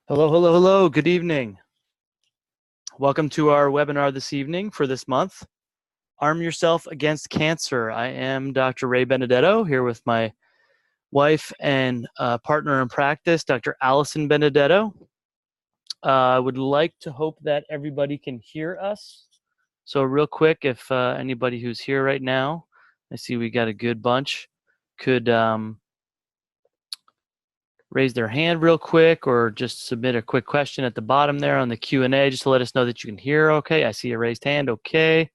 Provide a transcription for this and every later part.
Hello, hello, hello. Good evening. Welcome to our webinar this evening for this month. Arm Yourself Against Cancer. I am Dr. Ray Benedetto here with my wife and partner in practice, Dr. Allison Benedetto. I would like to hope that everybody can hear us. So real quick, if anybody who's here right now, I see we got a good bunch, could raise their hand real quick or just submit a quick question at the bottom there on the Q&A just to let us know that you can hear okay. I see a raised hand. Okay.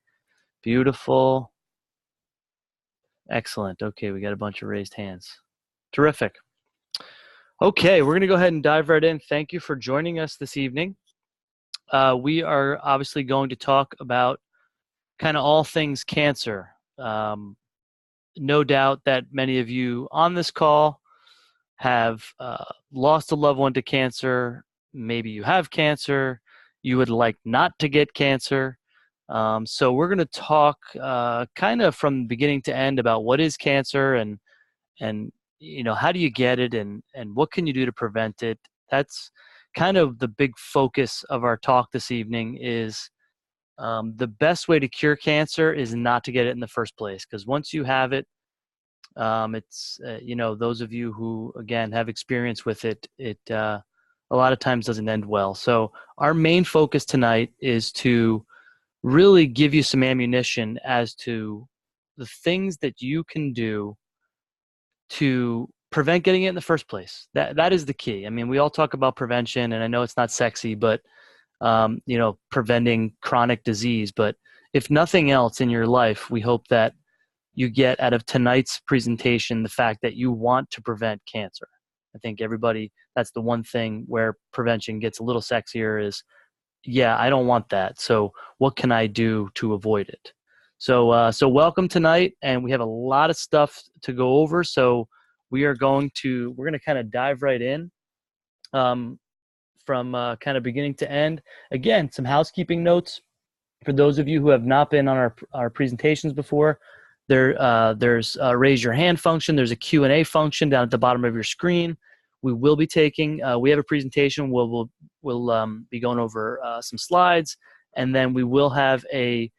Beautiful. Excellent. Okay, we got a bunch of raised hands. Terrific. Okay, we're going to go ahead and dive right in. Thank you for joining us this evening. We are obviously going to talk about kind of all things cancer. No doubt that many of you on this call have lost a loved one to cancer. Maybe you have cancer. You would like not to get cancer. So we're going to talk kind of from beginning to end about what is cancer and how do you get it and what can you do to prevent it. That's kind of the big focus of our talk this evening is the best way to cure cancer is not to get it in the first place, because once you have it, it's those of you who again have experience with it, a lot of times doesn't end well. So our main focus tonight is to really give you some ammunition as to the things that you can do to prevent getting it in the first place. That is the key. I mean, we all talk about prevention, and I know it's not sexy, but preventing chronic disease. But if nothing else in your life, we hope that you get out of tonight's presentation the fact that you want to prevent cancer. I think everybody, that's the one thing where prevention gets a little sexier is, yeah, I don't want that. So what can I do to avoid it? So welcome tonight, and we have a lot of stuff to go over. So we're going to kind of dive right in from kind of beginning to end. Again, some housekeeping notes for those of you who have not been on our presentations before. There's a raise your hand function. There's a Q&A function down at the bottom of your screen. We will be taking, we have a presentation where we'll be going over some slides, and then we will have a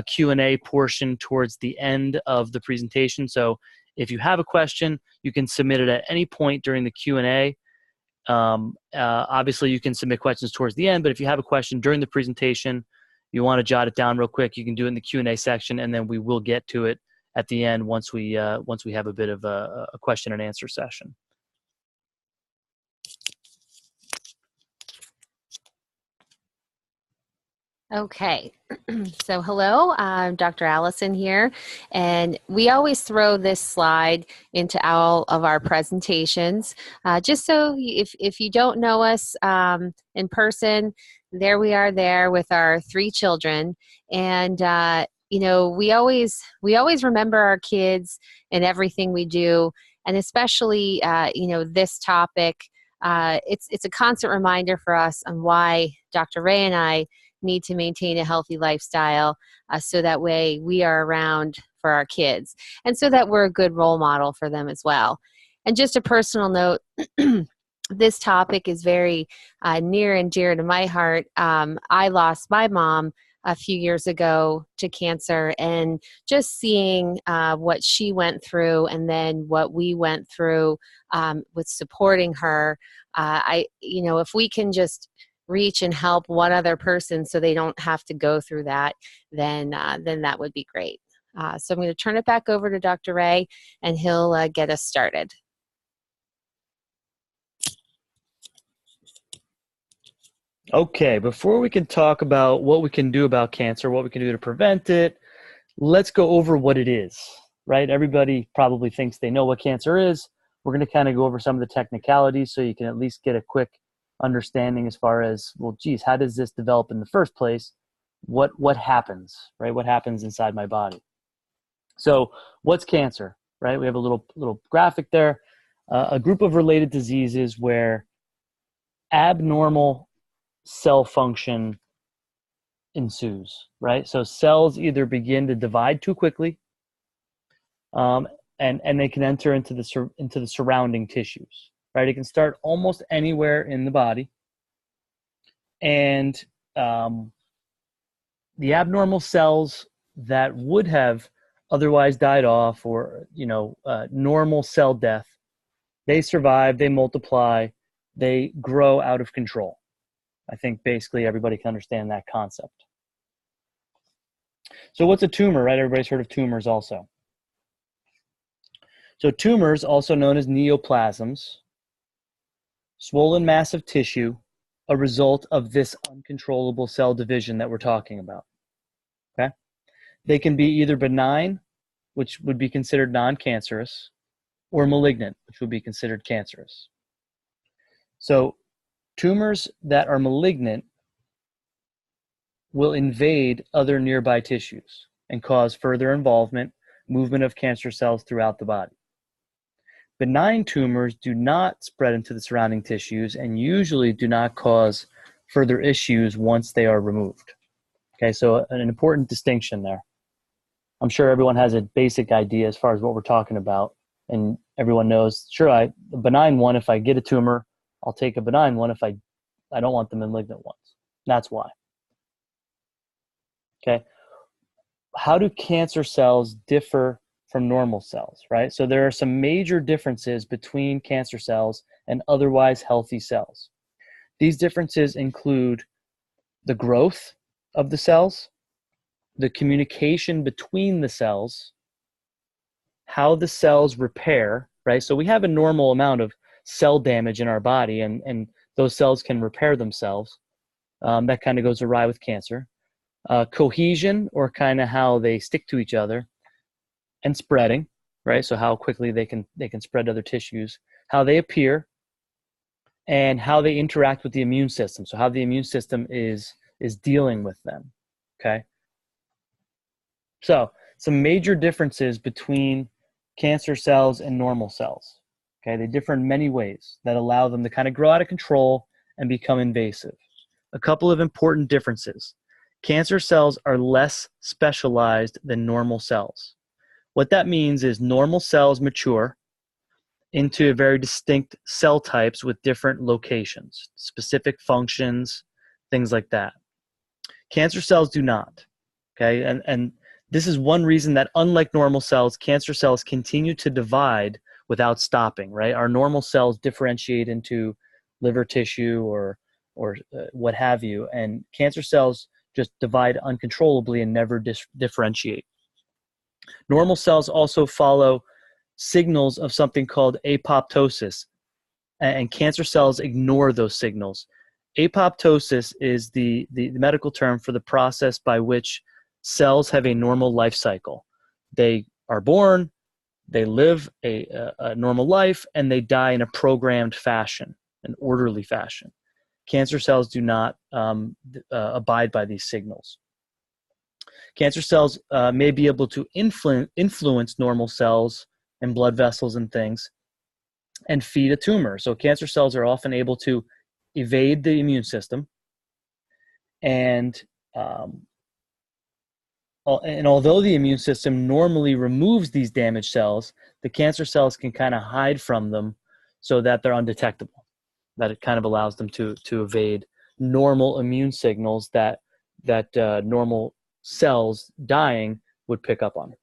Q&A portion towards the end of the presentation. So if you have a question, you can submit it at any point during the Q&A. Obviously, you can submit questions towards the end, but if you have a question during the presentation, you want to jot it down real quick, you can do it in the Q&A section, and then we will get to it at the end once we have a bit of a question and answer session. Okay, so hello, I'm Dr. Allison here, and we always throw this slide into all of our presentations, just so if you don't know us in person, there we are there with our 3 children, and we always remember our kids in everything we do, and especially this topic. It's a constant reminder for us on why Dr. Ray and I need to maintain a healthy lifestyle, so that way we are around for our kids and so that we're a good role model for them as well. And just a personal note, this topic is very near and dear to my heart. I lost my mom a few years ago to cancer, and just seeing what she went through and then what we went through with supporting her, if we can just reach and help one other person so they don't have to go through that, then that would be great. So I'm going to turn it back over to Dr. Ray, and he'll get us started. Okay, before we can talk about what we can do about cancer, what we can do to prevent it, let's go over what it is, right? Everybody probably thinks they know what cancer is. We're going to kind of go over some of the technicalities so you can at least get a quick understanding as far as, well, geez, how does this develop in the first place? What happens, right? What happens inside my body? So what's cancer, right? We have a little graphic there. A group of related diseases where abnormal cell function ensues, right? So cells either begin to divide too quickly, and they can enter into the surrounding tissues, right? It can start almost anywhere in the body, And the abnormal cells that would have otherwise died off, or normal cell death, they survive, they multiply, they grow out of control. I think basically everybody can understand that concept. So what's a tumor, right? Everybody's heard of tumors also. So tumors, also known as neoplasms, swollen mass of tissue, a result of this uncontrollable cell division that we're talking about. Okay? They can be either benign, which would be considered non-cancerous, or malignant, which would be considered cancerous. So tumors that are malignant will invade other nearby tissues and cause further involvement, movement of cancer cells throughout the body. Benign tumors do not spread into the surrounding tissues and usually do not cause further issues once they are removed. Okay, so an important distinction there. I'm sure everyone has a basic idea as far as what we're talking about, and everyone knows, sure, a benign one, if I get a tumor, I'll take a benign one if I don't want the malignant ones. That's why. Okay. How do cancer cells differ from normal cells, right? So there are some major differences between cancer cells and otherwise healthy cells. These differences include the growth of the cells, the communication between the cells, how the cells repair, right? So we have a normal amount of cell damage in our body, and those cells can repair themselves. That kind of goes awry with cancer. Cohesion, or kind of how they stick to each other, and spreading, right? So how quickly they can spread to other tissues, how they appear, and how they interact with the immune system. So how the immune system is dealing with them. Okay. So some major differences between cancer cells and normal cells. Okay, they differ in many ways that allow them to kind of grow out of control and become invasive. A couple of important differences. Cancer cells are less specialized than normal cells. What that means is normal cells mature into very distinct cell types with different locations, specific functions, things like that. Cancer cells do not. Okay, and this is one reason that, unlike normal cells, cancer cells continue to divide without stopping, right? Our normal cells differentiate into liver tissue or what have you, and cancer cells just divide uncontrollably and never differentiate. Normal cells also follow signals of something called apoptosis, and cancer cells ignore those signals. Apoptosis is the medical term for the process by which cells have a normal life cycle. They are born, they live a normal life, and they die in a programmed fashion, an orderly fashion. Cancer cells do not abide by these signals. Cancer cells may be able to influence normal cells and blood vessels and things and feed a tumor. So cancer cells are often able to evade the immune system, and although the immune system normally removes these damaged cells, the cancer cells can kind of hide from them so that they're undetectable. That it kind of allows them to evade normal immune signals that normal cells dying would pick up on.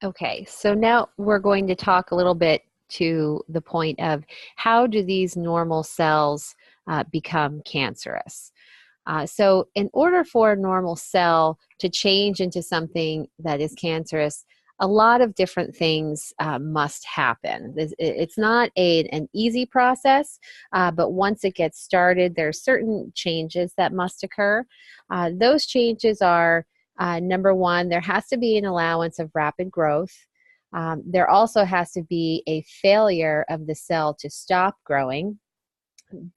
Okay, so now we're going to talk a little bit to the point of how do these normal cells become cancerous. So in order for a normal cell to change into something that is cancerous, a lot of different things must happen. It's not an easy process, but once it gets started, there are certain changes that must occur. Those changes are, number one, there has to be an allowance of rapid growth. There also has to be a failure of the cell to stop growing.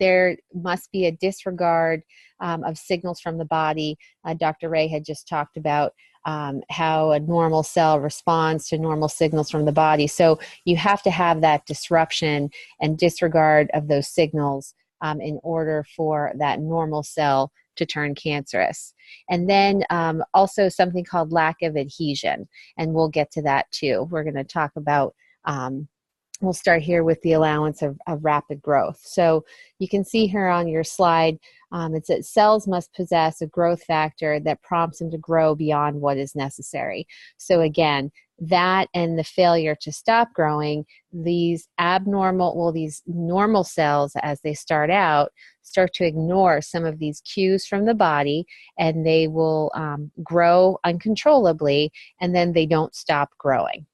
There must be a disregard of signals from the body. Dr. Ray had just talked about how a normal cell responds to normal signals from the body. So you have to have that disruption and disregard of those signals in order for that normal cell to turn cancerous. And then also something called lack of adhesion, and we'll get to that too. We're going to talk about we'll start here with the allowance of rapid growth. So you can see here on your slide, it says cells must possess a growth factor that prompts them to grow beyond what is necessary. So again, that and the failure to stop growing, these normal cells, as they start out, start to ignore some of these cues from the body, and they will grow uncontrollably, and then they don't stop growing.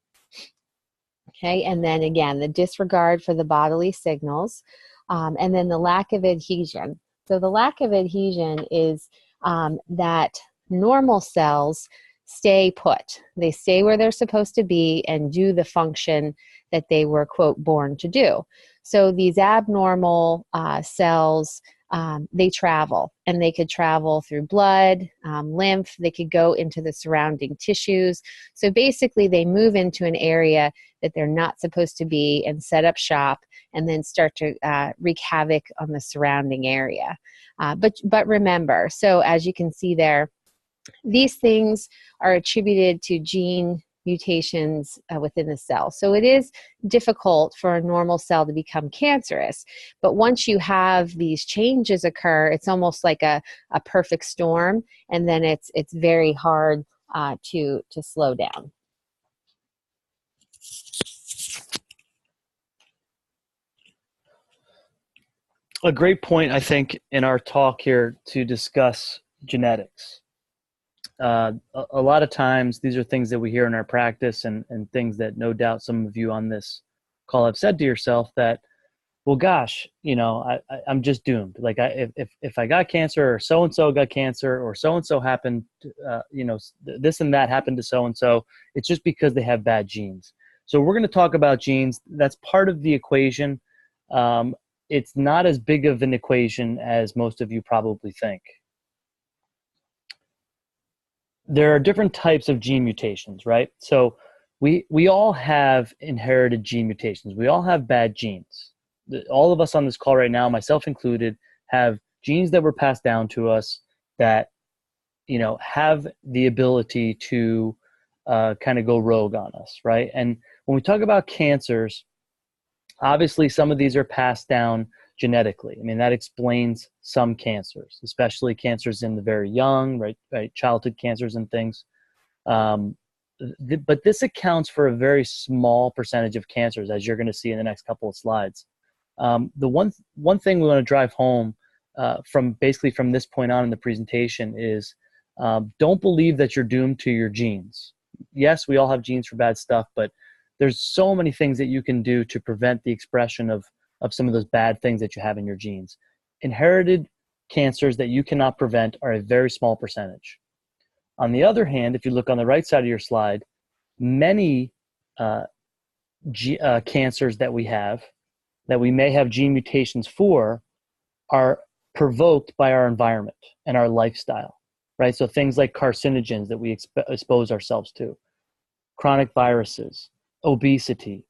Okay, and then again, the disregard for the bodily signals, and then the lack of adhesion. So the lack of adhesion is that normal cells stay put. They stay where they're supposed to be and do the function that they were, quote, born to do. So these abnormal cells, they travel, and they could travel through blood, lymph, they could go into the surrounding tissues. So basically they move into an area that they're not supposed to be and set up shop, and then start to wreak havoc on the surrounding area. But remember, so as you can see there, these things are attributed to gene mutations within the cell. So it is difficult for a normal cell to become cancerous. But once you have these changes occur, it's almost like a perfect storm, and then it's very hard to slow down. A great point, I think, in our talk here to discuss genetics. A lot of times these are things that we hear in our practice, and things that no doubt some of you on this call have said to yourself that, well, gosh, I'm just doomed. Like if I got cancer, or so-and-so got cancer, or so-and-so happened, this and that happened to so-and-so, it's just because they have bad genes. So we're going to talk about genes. That's part of the equation. It's not as big of an equation as most of you probably think. There are different types of gene mutations, right? So we all have inherited gene mutations. We all have bad genes. All of us on this call right now, myself included, have genes that were passed down to us that, have the ability to kind of go rogue on us, right? And when we talk about cancers, obviously some of these are passed down genetically. I mean, that explains some cancers, especially cancers in the very young, right, childhood cancers and things. But this accounts for a very small percentage of cancers, as you're going to see in the next couple of slides. The one thing we want to drive home from this point on in the presentation is don't believe that you're doomed to your genes. Yes, we all have genes for bad stuff, but there's so many things that you can do to prevent the expression of some of those bad things that you have in your genes. Inherited cancers that you cannot prevent are a very small percentage. On the other hand, if you look on the right side of your slide, many cancers that we may have gene mutations for are provoked by our environment and our lifestyle, right? So things like carcinogens that we expose ourselves to, chronic viruses, obesity,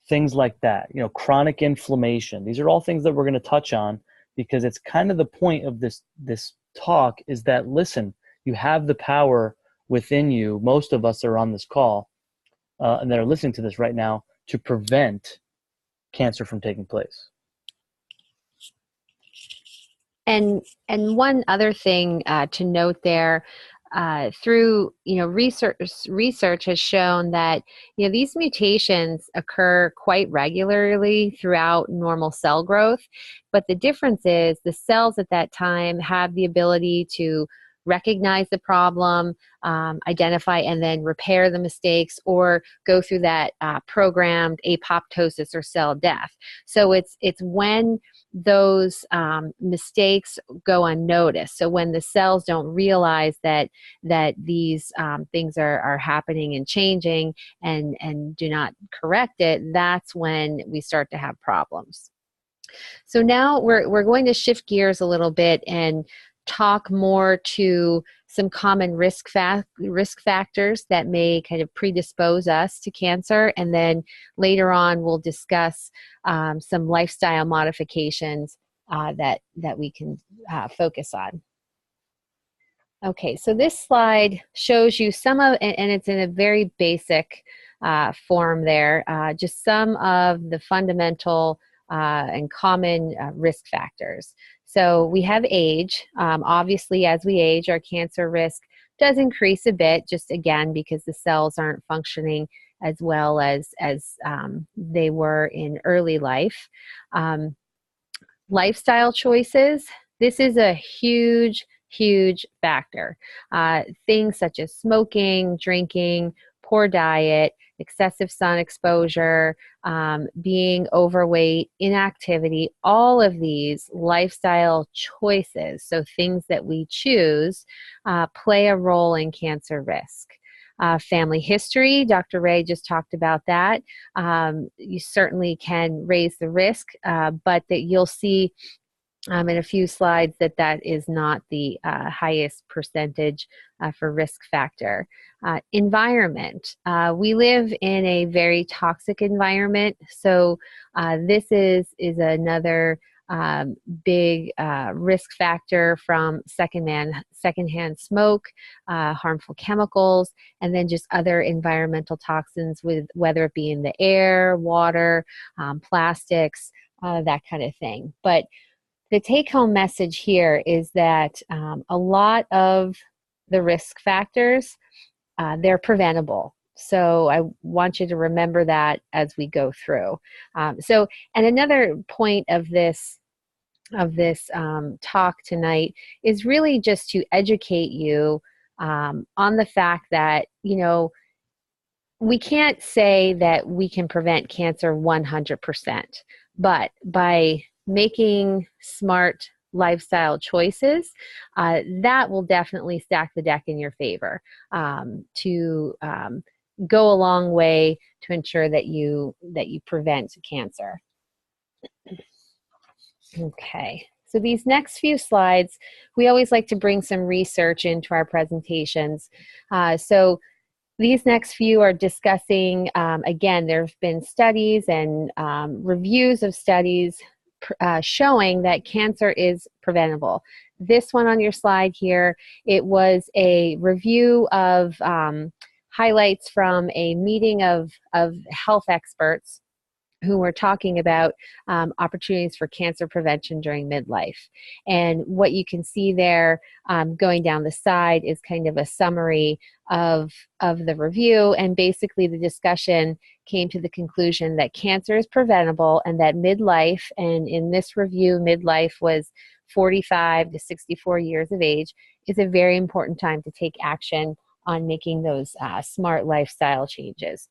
things like that, chronic inflammation. These are all things that we're going to touch on, because it's kind of the point of this talk is that, listen, you have the power within you. Most of us are on this call and that are listening to this right now to prevent cancer from taking place. And one other thing to note there, through research has shown that these mutations occur quite regularly throughout normal cell growth, but the difference is the cells at that time have the ability to recognize the problem, identify and then repair the mistakes, or go through that programmed apoptosis or cell death. So it's when those mistakes go unnoticed. So when the cells don't realize that these things are happening and changing, and do not correct it, that's when we start to have problems. So now we're going to shift gears a little bit and talk more to some common risk factors that may kind of predispose us to cancer, and then later on we'll discuss some lifestyle modifications that we can focus on. Okay, so this slide shows you some of, and it's in a very basic form there, just some of the fundamental and common risk factors. So we have age. Obviously, as we age, our cancer risk does increase a bit, just again because the cells aren't functioning as well as they were in early life. Lifestyle choices, this is a huge factor. Things such as smoking, drinking, poor diet, excessive sun exposure, being overweight, inactivity, all of these lifestyle choices, so things that we choose, play a role in cancer risk. Family history, Dr. Ray just talked about that. You certainly can raise the risk, but that you'll see in a few slides that is not the highest percentage for risk factor. Environment. We live in a very toxic environment, so this is another big risk factor from secondhand smoke, harmful chemicals, and then just other environmental toxins, with whether it be in the air, water, plastics, that kind of thing. But the take-home message here is that a lot of the risk factors, they're preventable. So I want you to remember that as we go through. And another point of this talk tonight is really just to educate you on the fact that, we can't say that we can prevent cancer 100%, but by making smart lifestyle choices, that will definitely stack the deck in your favor to go a long way to ensure that you prevent cancer. Okay, so these next few slides, we always like to bring some research into our presentations. So these next few are discussing, again, there have been studies and reviews of studies showing that cancer is preventable. This one on your slide here, it was a review of highlights from a meeting of health experts who were talking about opportunities for cancer prevention during midlife. And what you can see there going down the side is kind of a summary of the review. And basically the discussion came to the conclusion that cancer is preventable and that midlife, and in this review, midlife was 45 to 64 years of age, is a very important time to take action on making those smart lifestyle changes.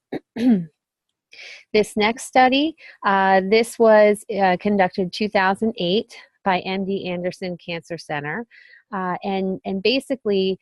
This next study, this was conducted 2008 by MD Anderson Cancer Center. And basically,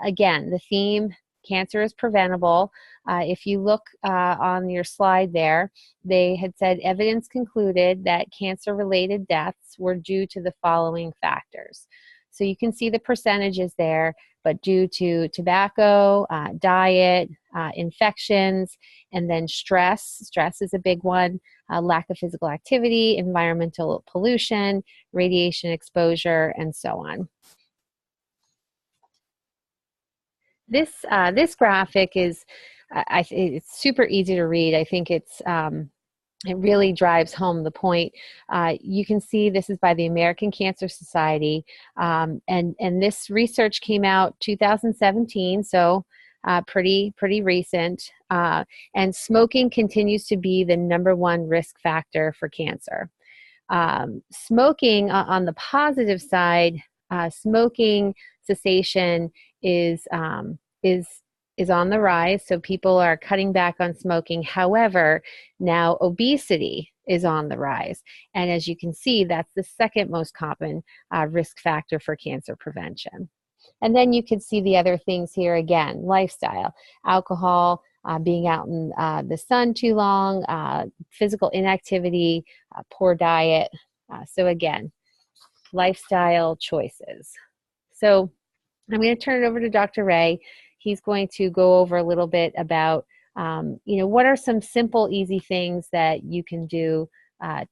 again, the theme, cancer is preventable. If you look on your slide there, they had said evidence concluded that cancer-related deaths were due to the following factors. So you can see the percentages there, but due to tobacco, diet, infections, and then stress. Stress is a big one, lack of physical activity, environmental pollution, radiation exposure, and so on. This graphic is, it's super easy to read. I think it really drives home the point. You can see this is by the American Cancer Society, and this research came out 2017, so pretty recent. And smoking continues to be the #1 risk factor for cancer. Smoking, on the positive side, smoking cessation is on the rise, so people are cutting back on smoking. However, now obesity is on the rise, and as you can see, that's the second most common risk factor for cancer prevention. And then you can see the other things here again: lifestyle, alcohol, being out in the sun too long, physical inactivity, poor diet. So again, lifestyle choices. So I'm going to turn it over to Dr. Ray. He's going to go over a little bit about, what are some simple, easy things that you can do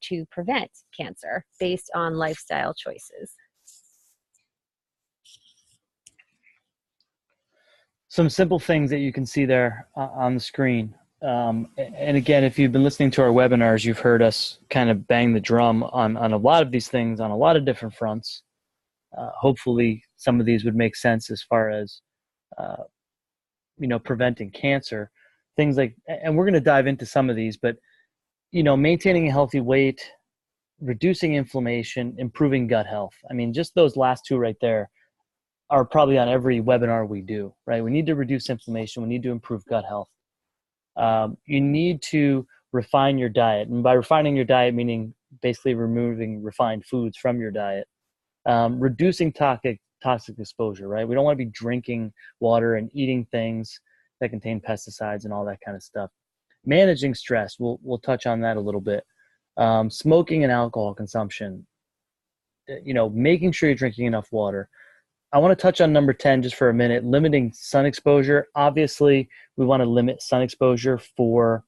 to prevent cancer based on lifestyle choices. Some simple things that you can see there on the screen. And again, if you've been listening to our webinars, you've heard us kind of bang the drum on a lot of these things on a lot of different fronts. Hopefully some of these would make sense as far as, preventing cancer, things like, and we're going to dive into some of these, but, maintaining a healthy weight, reducing inflammation, improving gut health. I mean, just those last two right there are probably on every webinar we do, right? We need to reduce inflammation. We need to improve gut health. You need to refine your diet. And by refining your diet, meaning basically removing refined foods from your diet. Reducing toxic exposure, right? We don't want to be drinking water and eating things that contain pesticides and all that kind of stuff. Managing stress, we'll touch on that a little bit. Smoking and alcohol consumption, making sure you're drinking enough water. I want to touch on number 10 just for a minute, limiting sun exposure. Obviously, we want to limit sun exposure for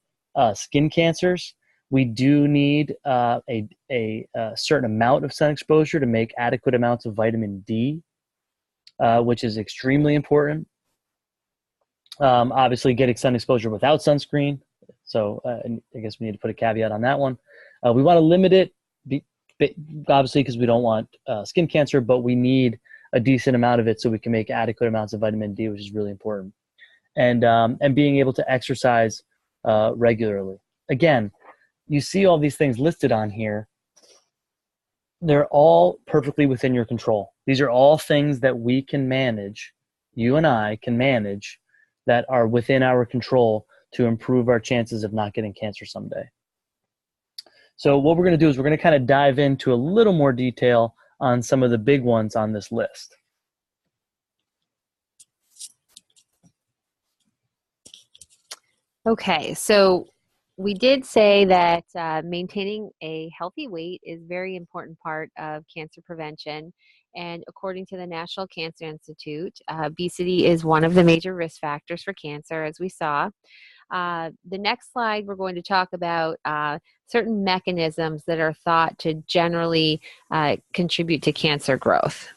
skin cancers. We do need a certain amount of sun exposure to make adequate amounts of vitamin D, which is extremely important. Obviously, getting sun exposure without sunscreen. So I guess we need to put a caveat on that one. We want to limit it, obviously, because we don't want skin cancer, but we need a decent amount of it so we can make adequate amounts of vitamin D, which is really important. And being able to exercise regularly. Again, you see all these things listed on here. They're all perfectly within your control. These are all things that we can manage, you and I can manage, that are within our control to improve our chances of not getting cancer someday. So what we're going to do is we're going to kind of dive into a little more detail on some of the big ones on this list. Okay, so we did say that maintaining a healthy weight is a very important part of cancer prevention. And according to the National Cancer Institute, obesity is one of the major risk factors for cancer, as we saw. The next slide, we're going to talk about certain mechanisms that are thought to generally contribute to cancer growth.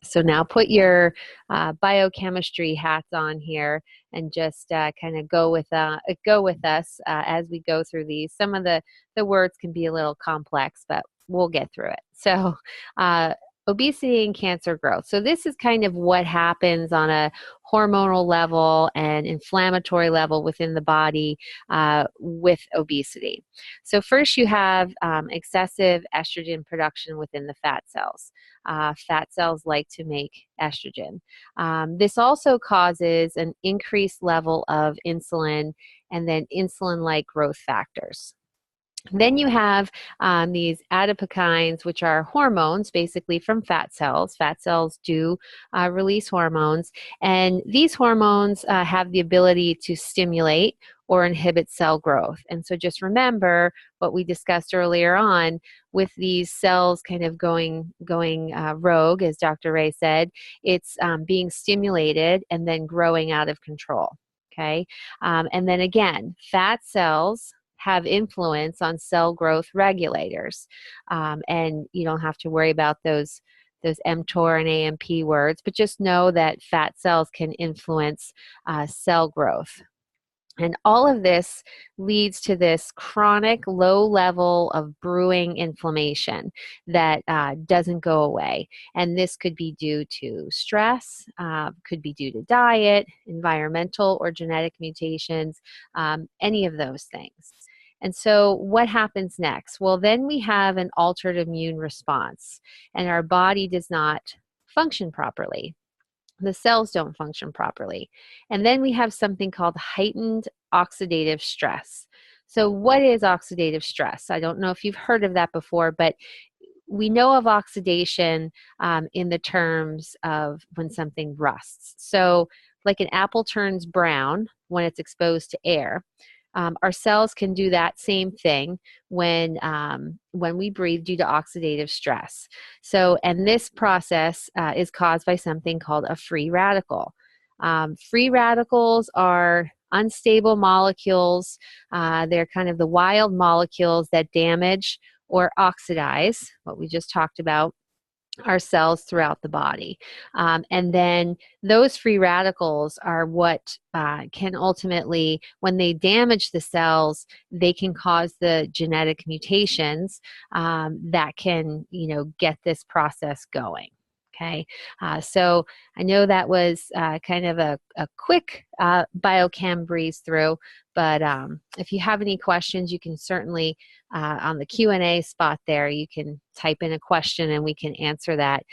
So now put your biochemistry hats on here and just kind of go with us as we go through these. Some of the words can be a little complex, but we'll get through it. So obesity and cancer growth. So this is kind of what happens on a hormonal level and inflammatory level within the body with obesity. So first you have excessive estrogen production within the fat cells. Fat cells like to make estrogen. This also causes an increased level of insulin and then insulin-like growth factors. Then you have these adipokines, which are hormones basically from fat cells. Fat cells do release hormones, and these hormones have the ability to stimulate or inhibit cell growth. And so just remember what we discussed earlier on with these cells kind of going rogue, as Dr. Ray said. It's being stimulated and then growing out of control. Okay, and then again, fat cells have influence on cell growth regulators. And you don't have to worry about those mTOR and AMP words, but just know that fat cells can influence cell growth. And all of this leads to this chronic low level of brewing inflammation that doesn't go away. And this could be due to stress, could be due to diet, environmental or genetic mutations, any of those things. And so what happens next? Well, then we have an altered immune response, and our body does not function properly. The cells don't function properly. And then we have something called heightened oxidative stress. So what is oxidative stress? I don't know if you've heard of that before, but we know of oxidation in the terms of when something rusts. So like an apple turns brown when it's exposed to air. Our cells can do that same thing when we breathe due to oxidative stress. So, and this process is caused by something called a free radical. Free radicals are unstable molecules. They're kind of the wild molecules that damage or oxidize, what we just talked about, our cells throughout the body. And then those free radicals are what can ultimately, when they damage the cells, they can cause the genetic mutations that can, get this process going. Okay, so I know that was kind of a quick biochem breeze through, but if you have any questions, you can certainly, on the Q&A spot there, you can type in a question and we can answer that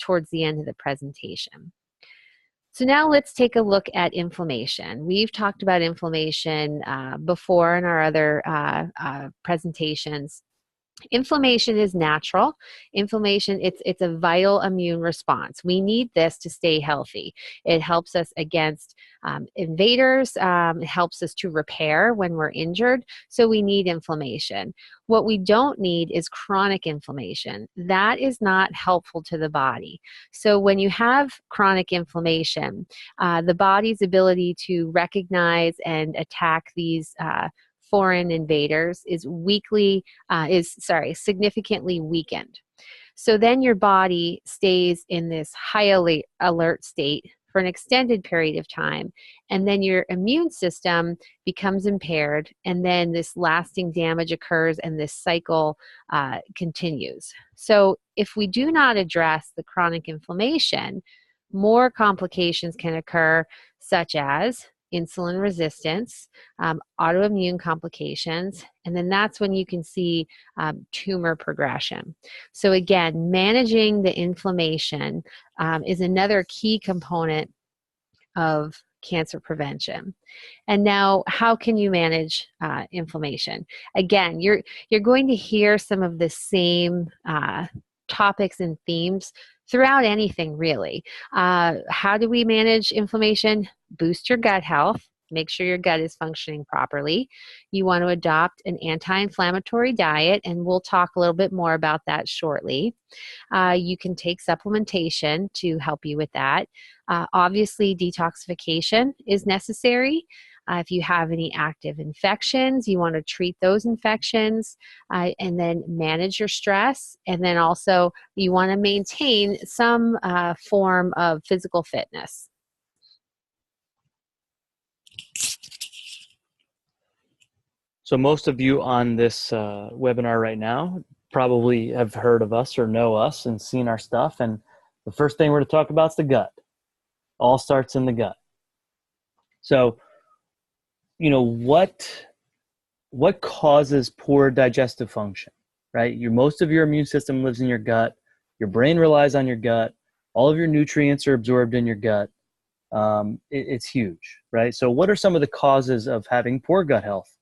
towards the end of the presentation. So now let's take a look at inflammation. We've talked about inflammation before in our other presentations. Inflammation is natural. Inflammation, it's a vital immune response. We need this to stay healthy. It helps us against invaders. It helps us to repair when we're injured. So we need inflammation. What we don't need is chronic inflammation. That is not helpful to the body. So when you have chronic inflammation, the body's ability to recognize and attack these foreign invaders is significantly weakened. So then your body stays in this high alert state for an extended period of time, and then your immune system becomes impaired, and then this lasting damage occurs and this cycle continues. So if we do not address the chronic inflammation, more complications can occur, such as insulin resistance, autoimmune complications, and then that's when you can see tumor progression. So again, managing the inflammation is another key component of cancer prevention. And now, how can you manage inflammation? Again, you're going to hear some of the same topics and themes throughout anything, really. How do we manage inflammation? Boost your gut health. Make sure your gut is functioning properly. You want to adopt an anti-inflammatory diet, and we'll talk a little bit more about that shortly. You can take supplementation to help you with that. Obviously, detoxification is necessary. If you have any active infections, you want to treat those infections and then manage your stress. And then also, you want to maintain some form of physical fitness. So most of you on this webinar right now probably have heard of us or know us and seen our stuff. And the first thing we're going to talk about is the gut. All starts in the gut. So, what causes poor digestive function, right? Most of your immune system lives in your gut. Your brain relies on your gut. All of your nutrients are absorbed in your gut. It's huge, right? So what are some of the causes of having poor gut health?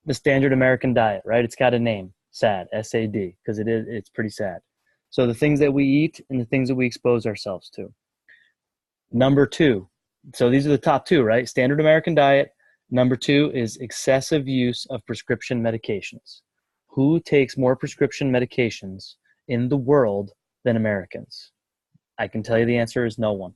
The standard American diet, right? It's got a name, SAD, S-A-D, because it's pretty sad. So the things that we eat and the things that we expose ourselves to. Number two, so these are the top two, right? Standard American diet. Number two is excessive use of prescription medications. Who takes more prescription medications in the world than Americans? I can tell you the answer is no one.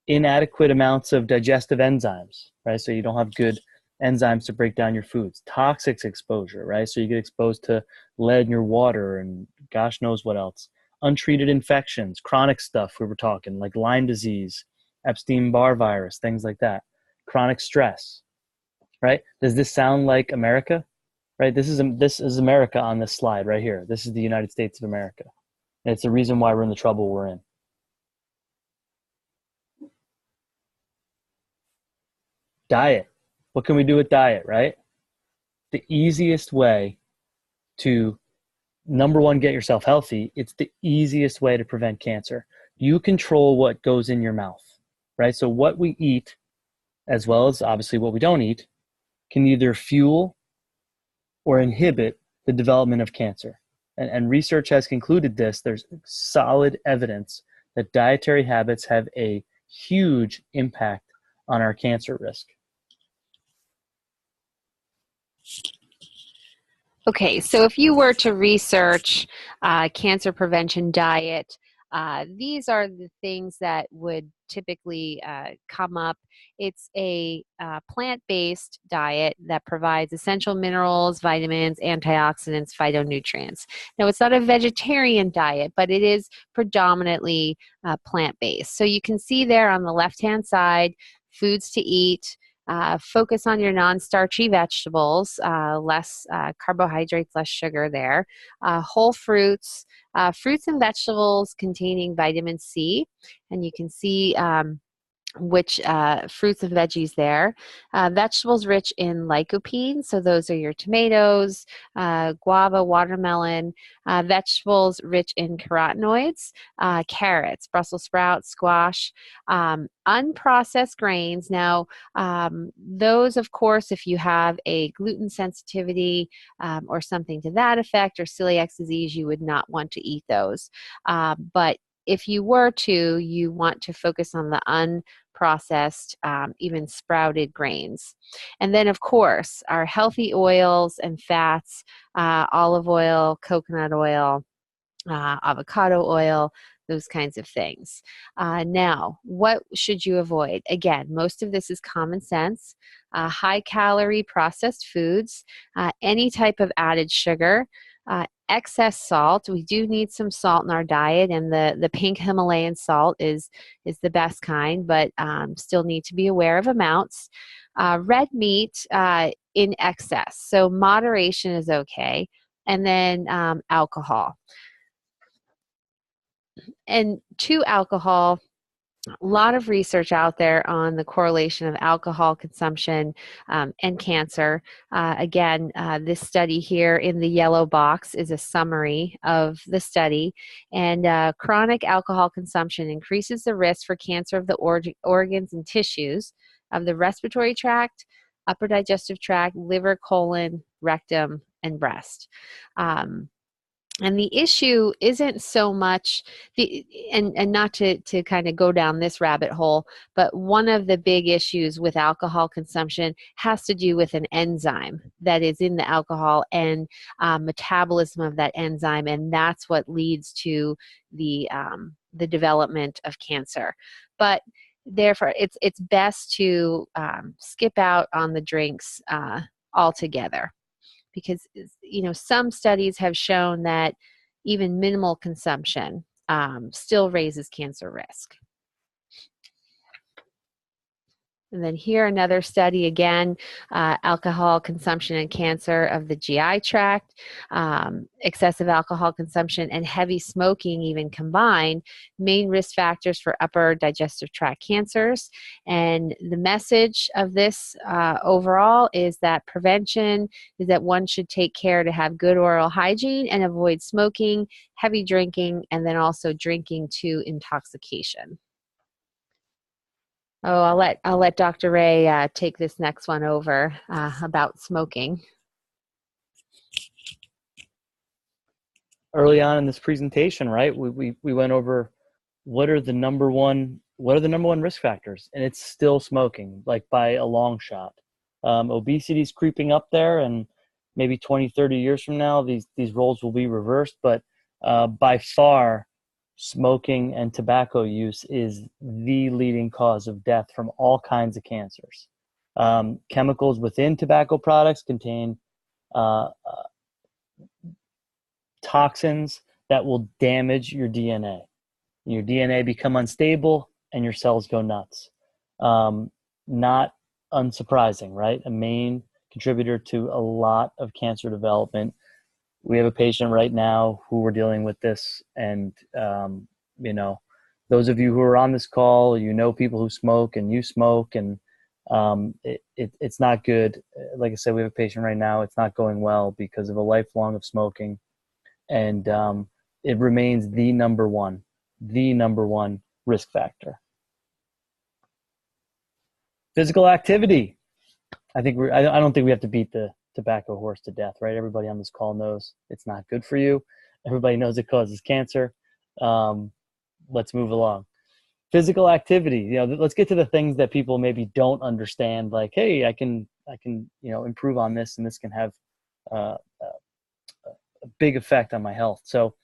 Inadequate amounts of digestive enzymes, right? So you don't have good enzymes to break down your foods. Toxic exposure, right? So you get exposed to lead in your water and gosh knows what else. Untreated infections, chronic stuff we were talking, like Lyme disease, Epstein-Barr virus, things like that. Chronic stress, right? Does this sound like America? Right? This is America on this slide right here. This is the United States of America. And it's the reason why we're in the trouble we're in. Diet. What can we do with diet, right? The easiest way to, number one, get yourself healthy, it's the easiest way to prevent cancer. You control what goes in your mouth, right? So what we eat, as well as obviously what we don't eat, can either fuel or inhibit the development of cancer. And research has concluded this. There's solid evidence that dietary habits have a huge impact on our cancer risk. Okay, so if you were to research cancer prevention diet, These are the things that would typically come up. It's a plant-based diet that provides essential minerals, vitamins, antioxidants, phytonutrients. Now, it's not a vegetarian diet, but it is predominantly plant-based. So you can see there on the left-hand side, foods to eat. Focus on your non-starchy vegetables, less carbohydrates, less sugar there. Whole fruits, fruits and vegetables containing vitamin C, and you can see which fruits and veggies there. Vegetables rich in lycopene, so those are your tomatoes, guava, watermelon. Vegetables rich in carotenoids, carrots, Brussels sprouts, squash. Unprocessed grains. Now, those, of course, if you have a gluten sensitivity or something to that effect, or celiac disease, you would not want to eat those. But if you were to, you want to focus on the unprocessed, even sprouted grains. And then, of course, our healthy oils and fats, olive oil, coconut oil, avocado oil, those kinds of things. Now, what should you avoid? Again, most of this is common sense. High calorie processed foods, any type of added sugar, excess salt. We do need some salt in our diet, and the pink Himalayan salt is the best kind, but still need to be aware of amounts. Red meat in excess, so moderation is okay. And then alcohol. And to alcohol, a lot of research out there on the correlation of alcohol consumption and cancer. Again, this study here in the yellow box is a summary of the study. And chronic alcohol consumption increases the risk for cancer of the organs and tissues of the respiratory tract, upper digestive tract, liver, colon, rectum, and breast. And the issue isn't so much and not to kind of go down this rabbit hole, but one of the big issues with alcohol consumption has to do with an enzyme that is in the alcohol and metabolism of that enzyme, and that's what leads to the development of cancer. But therefore, it's best to skip out on the drinks altogether. Because, some studies have shown that even minimal consumption still raises cancer risk. And then here, another study again, alcohol consumption and cancer of the GI tract, excessive alcohol consumption and heavy smoking even combined, main risk factors for upper digestive tract cancers. And the message of this overall is that prevention is that one should take care to have good oral hygiene and avoid smoking, heavy drinking, and then also drinking to intoxication. Oh, I'll let Dr. Ray take this next one over about smoking. Early on in this presentation, right, we went over what are the number one risk factors, and it's still smoking, like by a long shot. Obesity is creeping up there, and maybe 20, 30 years from now, these roles will be reversed. But by far, smoking and tobacco use is the leading cause of death from all kinds of cancers. Chemicals within tobacco products contain toxins that will damage your DNA. Your DNA become unstable and your cells go nuts. Not unsurprising, right? A main contributor to a lot of cancer development. We have a patient right now who we're dealing with this, and those of you who are on this call, people who smoke, and you smoke, and it's not good. Like I said, we have a patient right now. It's not going well because of a lifelong of smoking, and it remains the number one risk factor. Physical activity. I don't think we have to beat the tobacco horse to death, right? Everybody on this call knows it's not good for you. Everybody knows it causes cancer. Let's move along. Physical activity. Let's get to the things that people maybe don't understand. Like, hey, I can improve on this, and this can have a big effect on my health. So,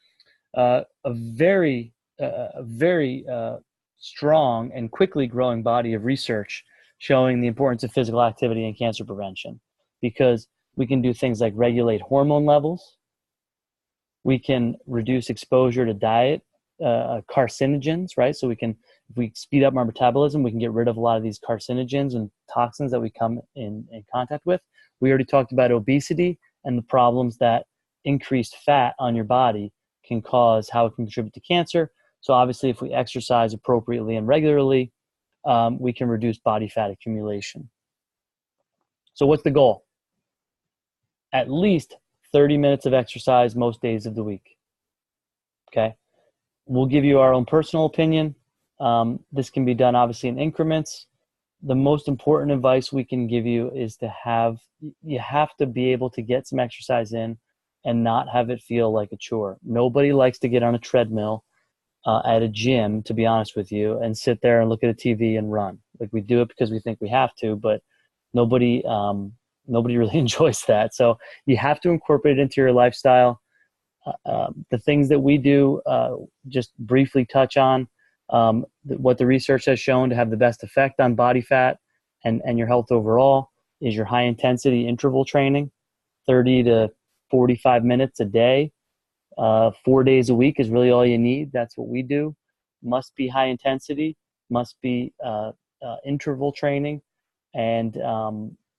a very a very strong and quickly growing body of research showing the importance of physical activity in cancer prevention, because we can do things like regulate hormone levels. We can reduce exposure to diet carcinogens, right? So if we speed up our metabolism, we can get rid of a lot of these carcinogens and toxins that we come in contact with. We already talked about obesity and the problems that increased fat on your body can cause, how it can contribute to cancer. So obviously, if we exercise appropriately and regularly, we can reduce body fat accumulation. So what's the goal? At least 30 minutes of exercise most days of the week. Okay. We'll give you our own personal opinion. This can be done obviously in increments. The most important advice we can give you is you have to be able to get some exercise in and not have it feel like a chore. Nobody likes to get on a treadmill at a gym, to be honest with you, and sit there and look at a TV and run. Like, we do it because we think we have to, but nobody really enjoys that. So you have to incorporate it into your lifestyle. The things that we do, just briefly touch on what the research has shown to have the best effect on body fat and your health overall is your high intensity interval training, 30 to 45 minutes a day, 4 days a week is really all you need. That's what we do. Must be high intensity, must be interval training. And,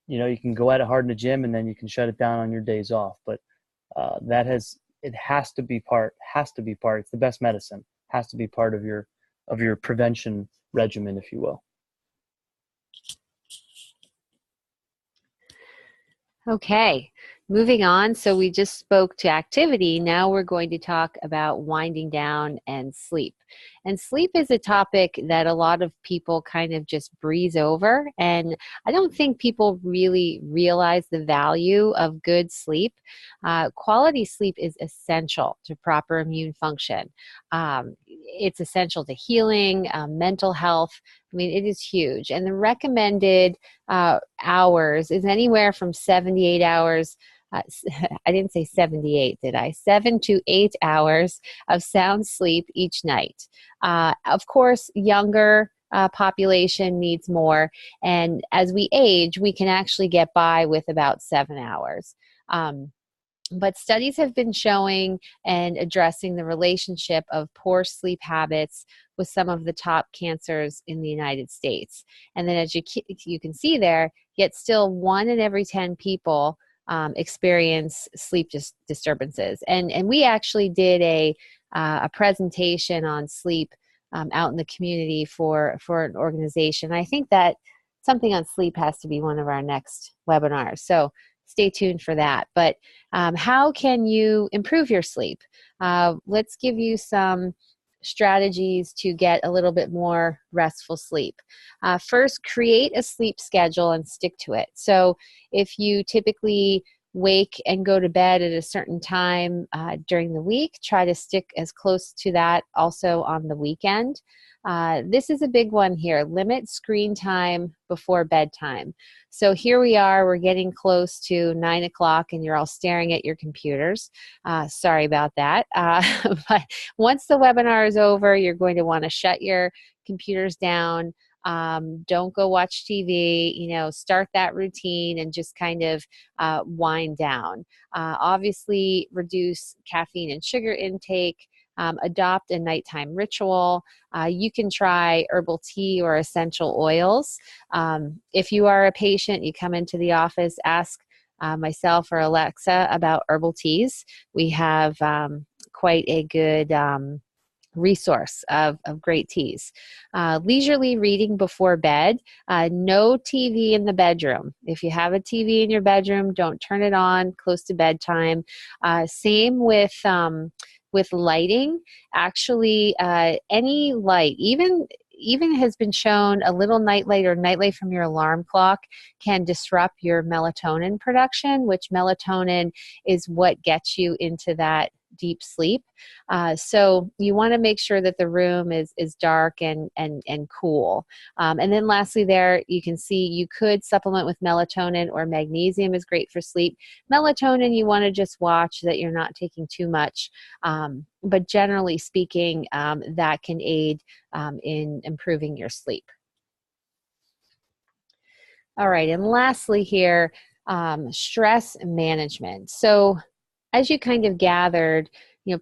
you can go at it hard in the gym and then you can shut it down on your days off. But it has to be part, it's the best medicine, has to be part of your prevention regimen, if you will. Okay, moving on. So we just spoke to activity. Now we're going to talk about winding down and sleep. And sleep is a topic that a lot of people kind of just breeze over. And I don't think people really realize the value of good sleep. Quality sleep is essential to proper immune function. It's essential to healing, mental health. I mean, it is huge. And the recommended hours is anywhere from 78 hours. I didn't say 78, did I? 7 to 8 hours of sound sleep each night. Of course, younger population needs more. And as we age, we can actually get by with about 7 hours. But studies have been showing and addressing the relationship of poor sleep habits with some of the top cancers in the United States. And then as you can see there, yet still 1 in every 10 people experience sleep disturbances. And we actually did a presentation on sleep out in the community for an organization. I think that something on sleep has to be one of our next webinars. So stay tuned for that. But how can you improve your sleep? Let's give you some strategies to get a little bit more restful sleep. First, create a sleep schedule and stick to it. So if you typically wake and go to bed at a certain time during the week, try to stick as close to that also on the weekend. This is a big one here. Limit screen time before bedtime. So here we are, we're getting close to 9 o'clock and you're all staring at your computers. Sorry about that. But once the webinar is over, you're going to want to shut your computers down. Don't go watch TV, start that routine and just kind of wind down. Obviously, reduce caffeine and sugar intake. Adopt a nighttime ritual. You can try herbal tea or essential oils. If you are a patient, you come into the office, ask myself or Alexa about herbal teas. We have quite a good resource of great teas. Leisurely reading before bed. No TV in the bedroom. If you have a TV in your bedroom, don't turn it on close to bedtime. Same with lighting. Actually, any light, even has been shown a little nightlight or nightlight from your alarm clock can disrupt your melatonin production, which melatonin is what gets you into that deep sleep. So you want to make sure that the room is dark and cool. And then lastly there, you can see you could supplement with melatonin, or magnesium is great for sleep. Melatonin, you want to just watch that you're not taking too much. But generally speaking, that can aid in improving your sleep. All right, and lastly here, stress management. So as you kind of gathered,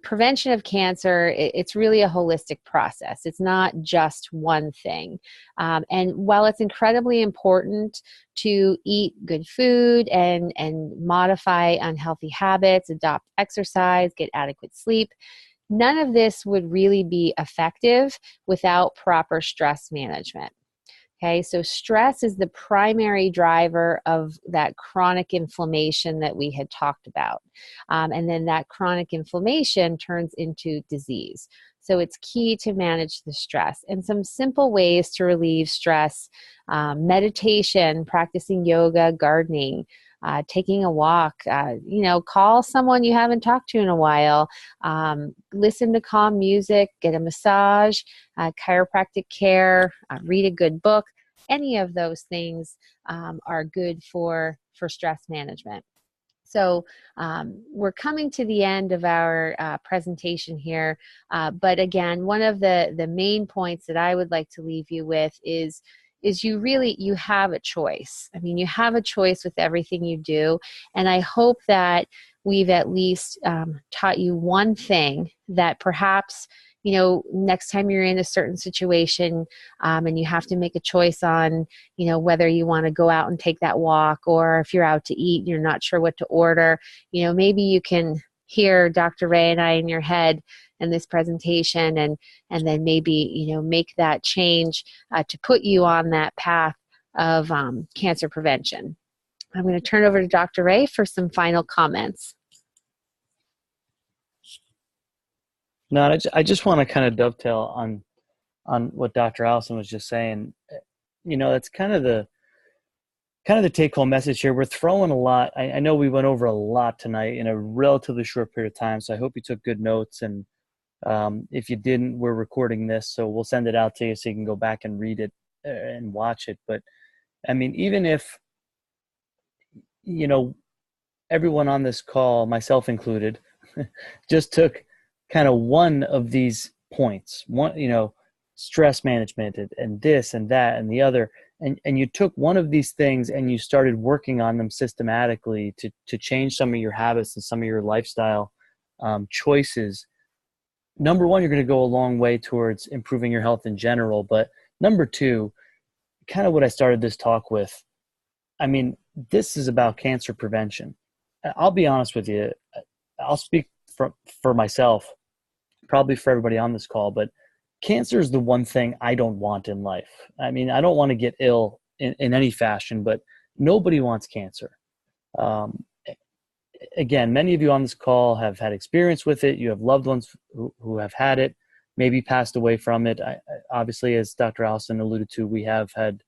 prevention of cancer, it's really a holistic process. It's not just one thing. And while it's incredibly important to eat good food and modify unhealthy habits, adopt exercise, get adequate sleep, none of this would really be effective without proper stress management. Okay, so stress is the primary driver of that chronic inflammation that we had talked about. And then that chronic inflammation turns into disease. So it's key to manage the stress. And some simple ways to relieve stress: meditation, practicing yoga, gardening, taking a walk, call someone you haven't talked to in a while, listen to calm music, get a massage, chiropractic care, read a good book. Any of those things are good for stress management. So we're coming to the end of our presentation here. But again, one of the main points that I would like to leave you with is you have a choice. I mean, you have a choice with everything you do. And I hope that we've at least taught you one thing that perhaps, next time you're in a certain situation and you have to make a choice on, whether you want to go out and take that walk, or if you're out to eat and you're not sure what to order, maybe you can hear Dr. Ray and I in your head in this presentation, and then maybe, make that change to put you on that path of cancer prevention. I'm going to turn over to Dr. Ray for some final comments. No, I just want to kind of dovetail on what Dr. Allison was just saying. That's kind of the take-home message here. We're throwing a lot. I know we went over a lot tonight in a relatively short period of time, so I hope you took good notes. And if you didn't, we're recording this, so we'll send it out to you so you can go back and read it and watch it. But I mean, even if, everyone on this call, myself included, just took kind of one of these points, stress management and this and that and the other, and you took one of these things and you started working on them systematically to change some of your habits and some of your lifestyle choices. Number one, you're going to go a long way towards improving your health in general. But number two, kind of what I started this talk with, I mean, this is about cancer prevention. I'll be honest with you. I'll speak for myself, probably for everybody on this call, but cancer is the one thing I don't want in life. I mean, I don't want to get ill in any fashion, but nobody wants cancer. Again, many of you on this call have had experience with it. You have loved ones who have had it, maybe passed away from it. Obviously, as Dr. Allison alluded to, we have had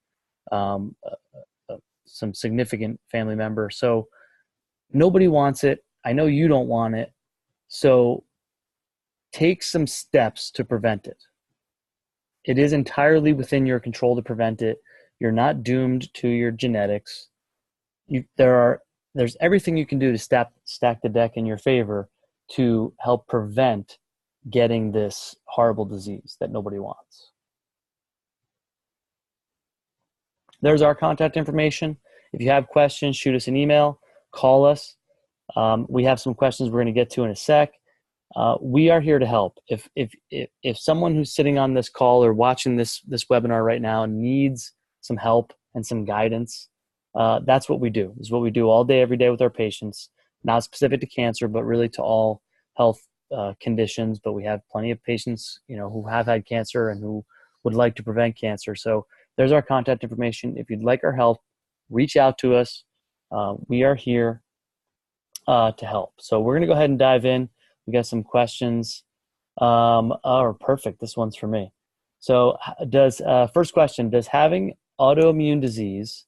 some significant family members. So nobody wants it. I know you don't want it. So take some steps to prevent it. It is entirely within your control to prevent it. You're not doomed to your genetics. There's everything you can do to stack the deck in your favor to help prevent getting this horrible disease that nobody wants. There's our contact information. If you have questions, shoot us an email, call us. We have some questions we're going to get to in a sec. We are here to help. If someone who's sitting on this call or watching this webinar right now needs some help and some guidance, that's what we do. This is what we do all day, every day with our patients, not specific to cancer, but really to all health conditions. But we have plenty of patients, who have had cancer and who would like to prevent cancer. So there's our contact information. If you'd like our help, reach out to us. We are here to help. So we're going to go ahead and dive in. We got some questions. Perfect. This one's for me. So first question, does having autoimmune disease,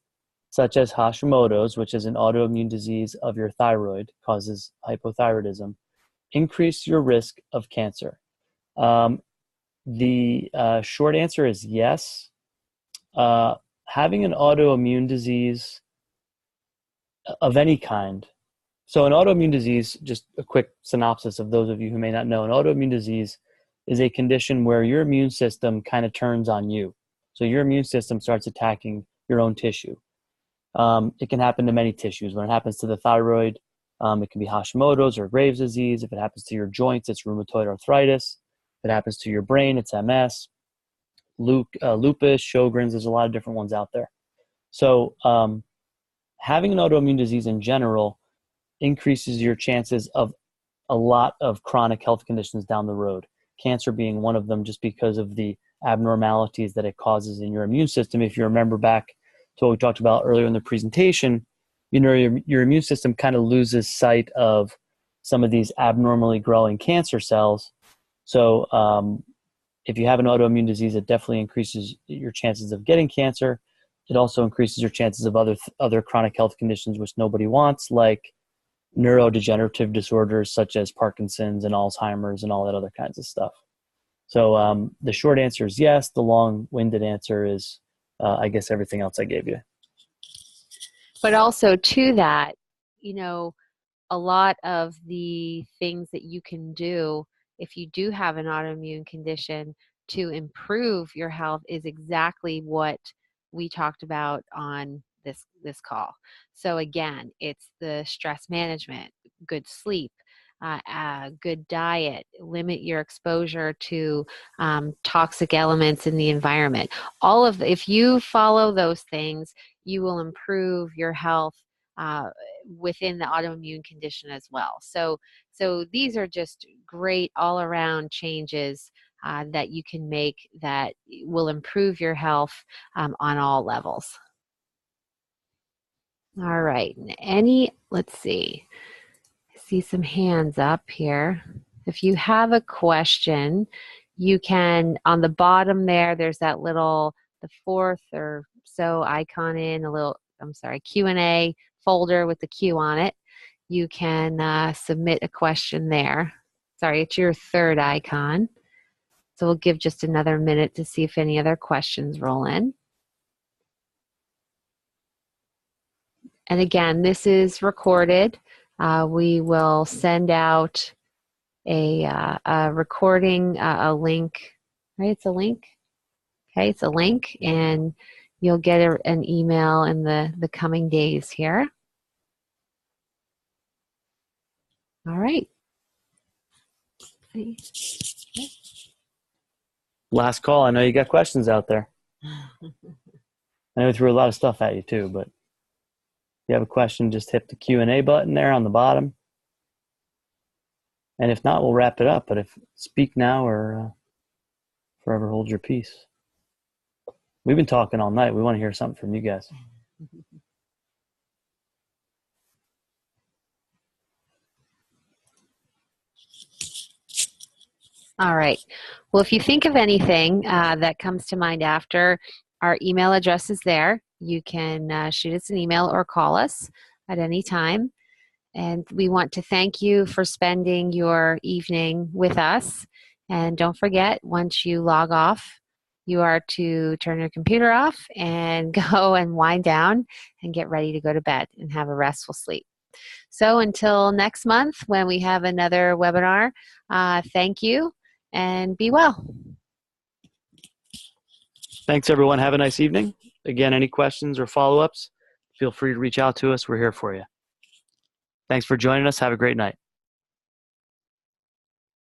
such as Hashimoto's, which is an autoimmune disease of your thyroid, causes hypothyroidism, increase your risk of cancer? The short answer is yes. Having an autoimmune disease of any kind. So an autoimmune disease, just a quick synopsis of those of you who may not know, an autoimmune disease is a condition where your immune system kind of turns on you. So your immune system starts attacking your own tissue. It can happen to many tissues. When it happens to the thyroid, it can be Hashimoto's or Graves' disease. If it happens to your joints, it's rheumatoid arthritis. If it happens to your brain, it's MS, lupus, Sjogren's. There's a lot of different ones out there. So having an autoimmune disease in general increases your chances of a lot of chronic health conditions down the road. Cancer being one of them, just because of the abnormalities that it causes in your immune system. If you remember back to what we talked about earlier in the presentation, your immune system kind of loses sight of some of these abnormally growing cancer cells. So if you have an autoimmune disease, it definitely increases your chances of getting cancer. It also increases your chances of other chronic health conditions, which nobody wants, like neurodegenerative disorders such as Parkinson's and Alzheimer's and all that other kinds of stuff. So the short answer is yes. The long-winded answer is, I guess, everything else I gave you. But also to that, a lot of the things that you can do if you do have an autoimmune condition to improve your health is exactly what we talked about on this call. So again, it's the stress management, good sleep, good diet, limit your exposure to toxic elements in the environment. If you follow those things, you will improve your health within the autoimmune condition as well. So these are just great all-around changes that you can make that will improve your health on all levels. All right, let's see. I see some hands up here. If you have a question, you can, on the bottom there's that little, the fourth or so icon Q&A folder with the Q on it. You can submit a question there. Sorry, it's your third icon. So we'll give just another minute to see if any other questions roll in. And again, this is recorded. We will send out a recording, a link, right? It's a link. Okay, it's a link, and you'll get an email in the coming days here. All right. Last call. I know you got questions out there. I know we threw a lot of stuff at you too, but if you have a question, just hit the Q&A button there on the bottom. And if not, we'll wrap it up. But speak now or forever hold your peace. We've been talking all night. We want to hear something from you guys. All right. Well, if you think of anything that comes to mind after, our email address is there. You can shoot us an email or call us at any time. And we want to thank you for spending your evening with us. And don't forget, once you log off, you are to turn your computer off and go and wind down and get ready to go to bed and have a restful sleep. So until next month when we have another webinar, thank you and be well. Thanks, everyone. Have a nice evening. Again, any questions or follow-ups, feel free to reach out to us. We're here for you. Thanks for joining us. Have a great night.